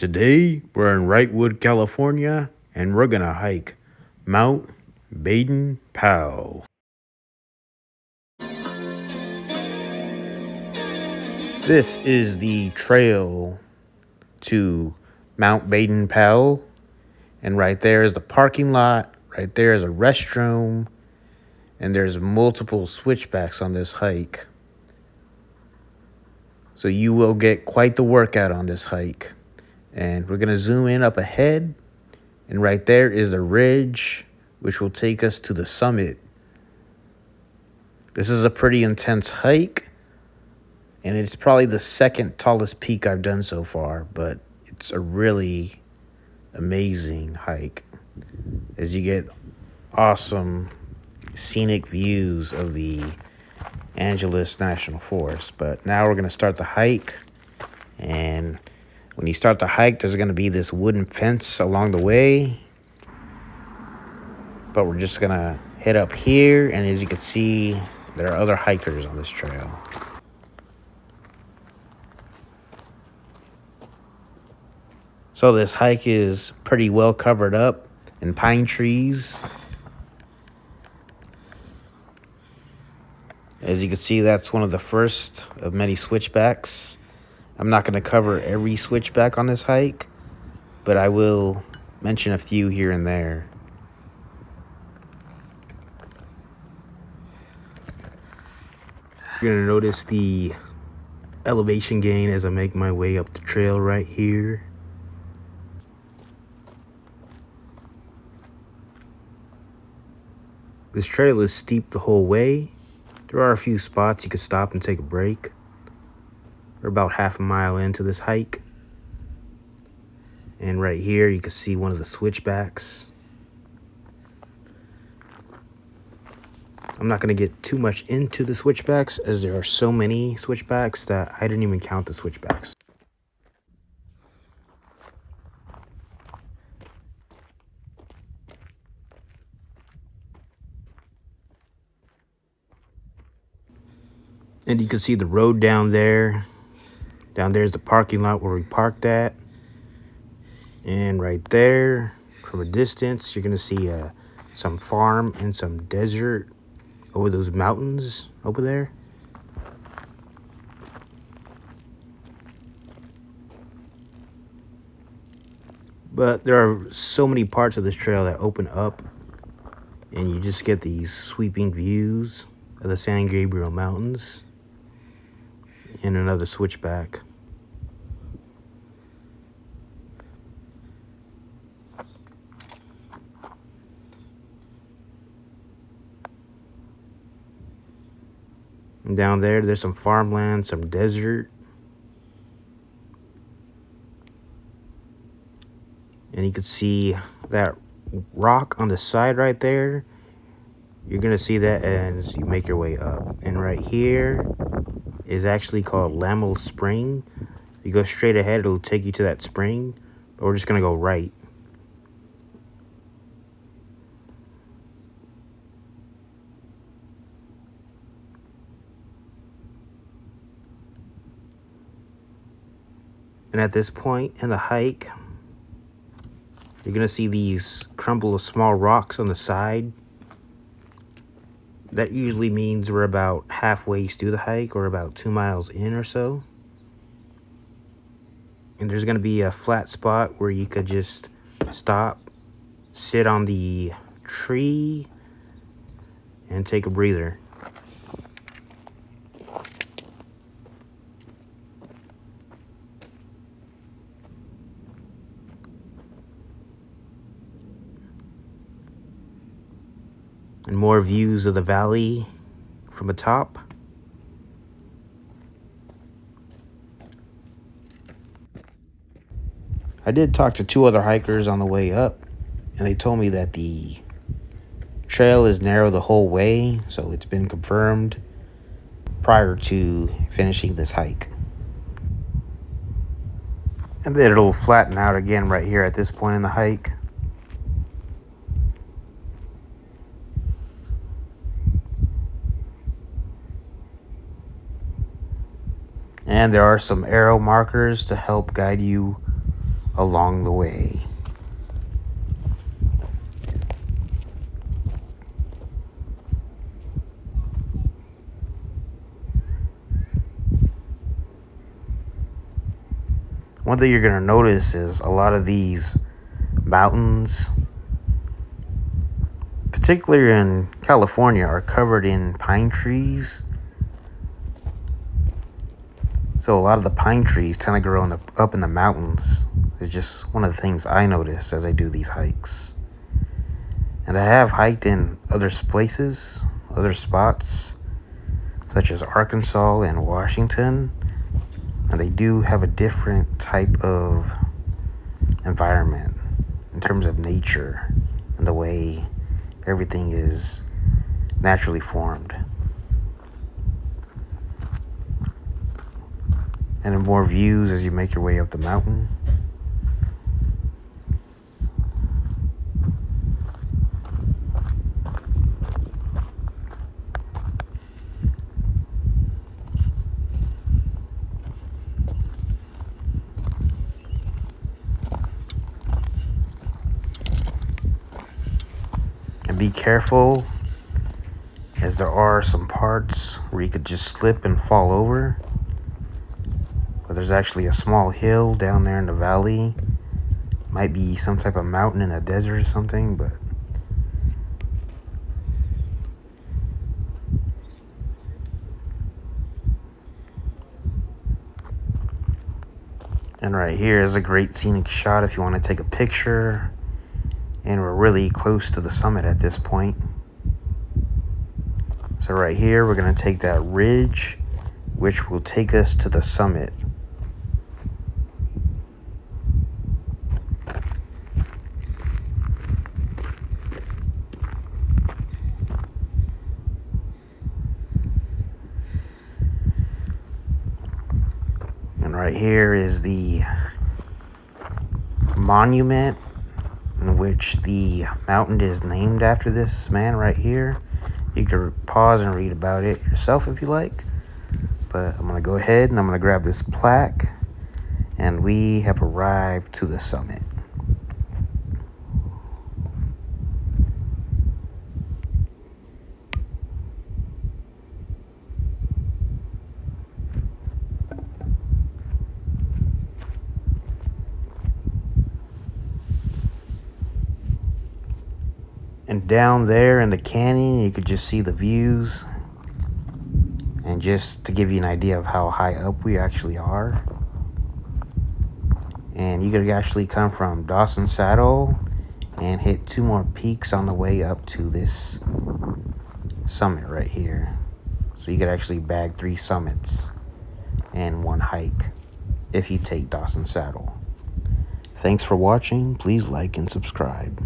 Today, we're in Wrightwood, California, and we're gonna hike Mount Baden Powell. This is the trail to Mount Baden Powell, and right there is the parking lot. Right there is a restroom, and there's multiple switchbacks on this hike. So you will get quite the workout on this hike. And we're gonna zoom in up ahead, and right there is the ridge, which will take us to the summit. This is a pretty intense hike, and it's probably the second tallest peak I've done so far, but it's a really amazing hike as you get awesome scenic views of the Angeles National Forest. But now we're going to start the hike, and when you start the hike, there's going to be this wooden fence along the way, but we're just going to head up here, and as you can see, there are other hikers on this trail. So this hike is pretty well covered up in pine trees. As you can see, that's one of the first of many switchbacks. I'm not going to cover every switchback on this hike, but I will mention a few here and there. You're going to notice the elevation gain as I make my way up the trail right here. This trail is steep the whole way. There are a few spots you could stop and take a break. We're about half a mile into this hike. And right here you can see one of the switchbacks. I'm not going to get too much into the switchbacks as there are so many switchbacks that I didn't even count the switchbacks. And you can see the road down there. Down there is the parking lot where we parked at. And right there, from a distance, you're going to see some farm and some desert over those mountains over there. But there are so many parts of this trail that open up, and you just get these sweeping views of the San Gabriel Mountains and another switchback. And down there's some farmland, some desert. And you can see that rock on the side right there. You're going to see that as you make your way up. And right here is actually called Lamel Spring. If you go straight ahead, it'll take you to that spring. But we're just going to go right. And at this point in the hike, you're going to see these crumble of small rocks on the side. That usually means we're about halfway through the hike or about 2 miles in or so. And there's going to be a flat spot where you could just stop, sit on the tree, and take a breather. And more views of the valley from the top. I did talk to 2 other hikers on the way up, and they told me that the trail is narrow the whole way, so it's been confirmed prior to finishing this hike. And then it'll flatten out again right here at this point in the hike. And there are some arrow markers to help guide you along the way. One thing you're going to notice is a lot of these mountains, particularly in California, are covered in pine trees. So a lot of the pine trees tend to grow up in the mountains. It's just one of the things I notice as I do these hikes. And I have hiked in other places, other spots, such as Arkansas and Washington. And they do have a different type of environment in terms of nature and the way everything is naturally formed. And in more views as you make your way up the mountain. And be careful, as there are some parts where you could just slip and fall over. But there's actually a small hill down there in the valley. Might be some type of mountain in a desert or something, but and right here is a great scenic shot if you want to take a picture. And we're really close to the summit at this point. So right here, we're going to take that ridge, which will take us to the summit. And right here is the monument in which the mountain is named after this man right here. You can pause and read about it yourself if you like. But I'm going to go ahead and I'm going to grab this plaque. And we have arrived to the summit. And down there in the canyon, you could just see the views. And just to give you an idea of how high up we actually are. And you could actually come from Dawson Saddle and hit 2 more peaks on the way up to this summit right here. So you could actually bag 3 summits in one hike if you take Dawson Saddle. Thanks for watching. Please like and subscribe.